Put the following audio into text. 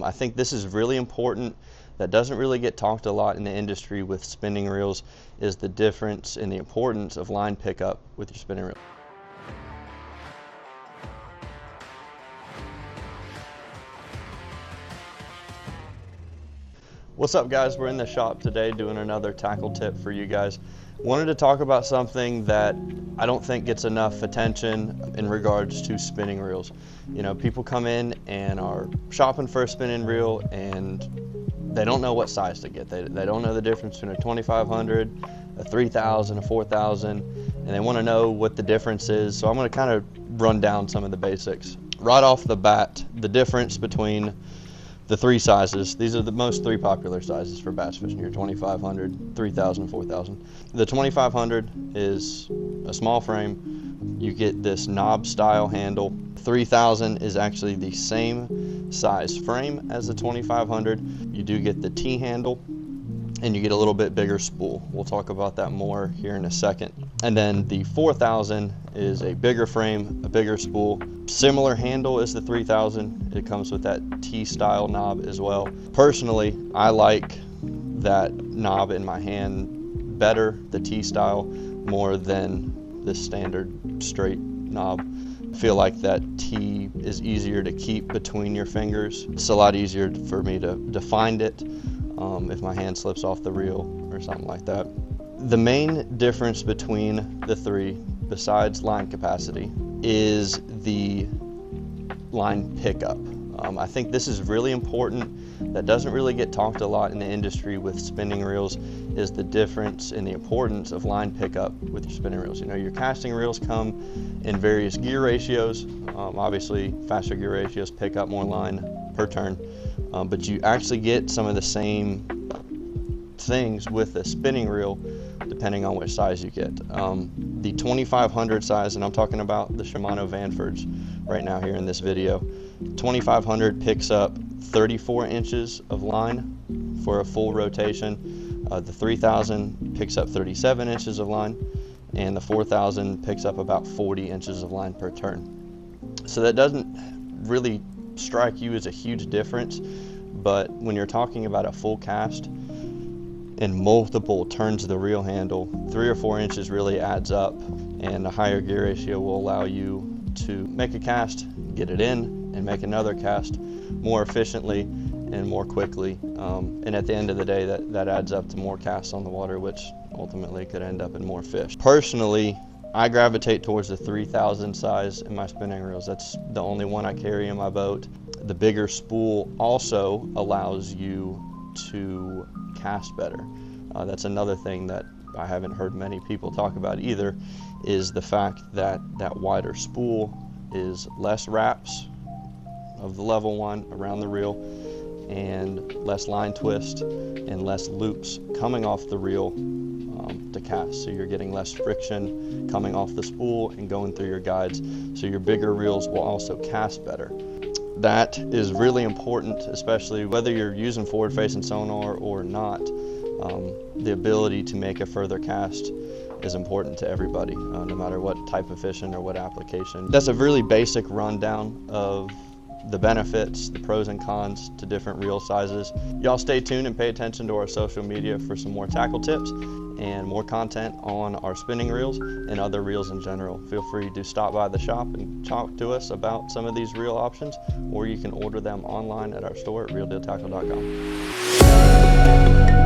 I think this is really important. That doesn't really get talked a lot in the industry with spinning reels, is the difference in the importance of line pickup with your spinning reel. What's up, guys? We're in the shop today doing another tackle tip for you guys. Wanted to talk about something that I don't think gets enough attention in regards to spinning reels. You know, people come in and are shopping for a spinning reel and they don't know what size to get. They don't know the difference between a 2500, a 3000, a 4000, and they want to know what the difference is. So I'm going to kind of run down some of the basics. Right off the bat, the difference between the three sizes. These are the most three popular sizes for bass fishing here: 2500, 3000, 4000. The 2500 is a small frame. You get this knob style handle. 3000 is actually the same size frame as the 2500. You do get the T handle and you get a little bit bigger spool. We'll talk about that more here in a second. And then the 4000 is a bigger frame, a bigger spool, similar handle as the 3000. It comes with that T-style knob as well. Personally, I like that knob in my hand better, the T-style, more than the standard straight knob. I feel like that T is easier to keep between your fingers. It's a lot easier for me to find it if my hand slips off the reel or something like that. The main difference between the three, besides line capacity, is the line pickup. I think this is really important. That doesn't really get talked a lot in the industry with spinning reels, is the difference in the importance of line pickup with your spinning reels. You know, your casting reels come in various gear ratios. Obviously, faster gear ratios pick up more line per turn, but you actually get some of the same things with a spinning reel depending on which size you get. The 2500 size, and I'm talking about the Shimano Vanfords right now here in this video, 2500 picks up 34 inches of line for a full rotation. The 3000 picks up 37 inches of line, and the 4000 picks up about 40 inches of line per turn. So that doesn't really strike you as a huge difference, but when you're talking about a full cast and multiple turns of the reel handle, 3 or 4 inches really adds up, and a higher gear ratio will allow you to make a cast, get it in, and make another cast more efficiently and more quickly. And at the end of the day, that adds up to more casts on the water, which ultimately could end up in more fish. Personally, I gravitate towards the 3000 size in my spinning reels. That's the only one I carry in my boat. The bigger spool also allows you to cast better. That's another thing that I haven't heard many people talk about either, is the fact that that wider spool is less wraps of the level one around the reel, and less line twist and less loops coming off the reel to cast. So you're getting less friction coming off the spool and going through your guides, so your bigger reels will also cast better. That is really important, especially whether you're using forward-facing sonar or not. The ability to make a further cast is important to everybody, no matter what type of fishing or what application. That's a really basic rundown of the benefits, the pros and cons to different reel sizes. Y'all stay tuned and pay attention to our social media for some more tackle tips and more content on our spinning reels and other reels in general. Feel free to stop by the shop and talk to us about some of these reel options, or you can order them online at our store at realdealtackle.com.